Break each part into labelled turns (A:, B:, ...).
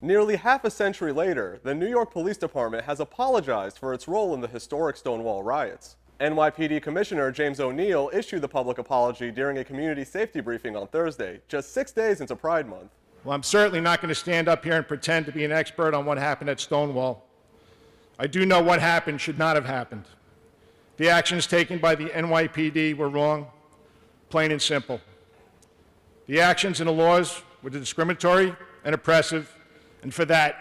A: Nearly half a century later, the New York Police Department has apologized for its role in the historic Stonewall riots. NYPD Commissioner James O'Neill issued the public apology during a community safety briefing on Thursday, just 6 days into Pride Month.
B: Well, I'm certainly not going to stand up here and pretend to be an expert on what happened at Stonewall. I do know what happened should not have happened. The actions taken by the NYPD were wrong, plain and simple. The actions and the laws were discriminatory and oppressive, and for that,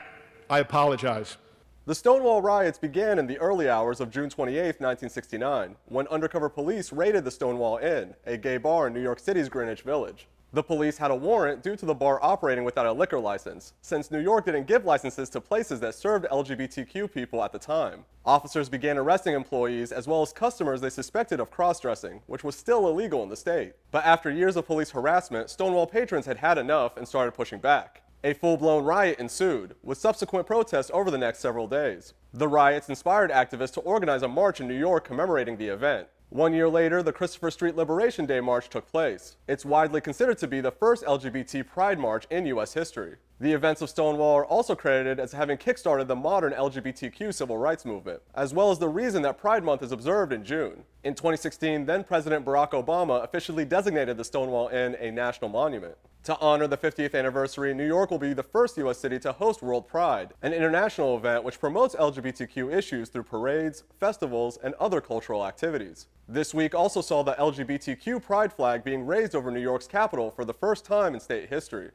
B: I apologize.
A: The Stonewall riots began in the early hours of June 28, 1969, when undercover police raided the Stonewall Inn, a gay bar in New York City's Greenwich Village. The police had a warrant due to the bar operating without a liquor license, since New York didn't give licenses to places that served LGBTQ people at the time. Officers began arresting employees as well as customers they suspected of cross-dressing, which was still illegal in the state. But after years of police harassment, Stonewall patrons had had enough and started pushing back. A full-blown riot ensued, with subsequent protests over the next several days. The riots inspired activists to organize a march in New York commemorating the event. 1 year later, the Christopher Street Liberation Day March took place. It's widely considered to be the first LGBT Pride March in U.S. history. The events of Stonewall are also credited as having kickstarted the modern LGBTQ civil rights movement, as well as the reason that Pride Month is observed in June. In 2016, then-President Barack Obama officially designated the Stonewall Inn a national monument. To honor the 50th anniversary, New York will be the first U.S. city to host World Pride, an international event which promotes LGBTQ issues through parades, festivals, and other cultural activities. This week also saw the LGBTQ pride flag being raised over New York's Capitol for the first time in state history.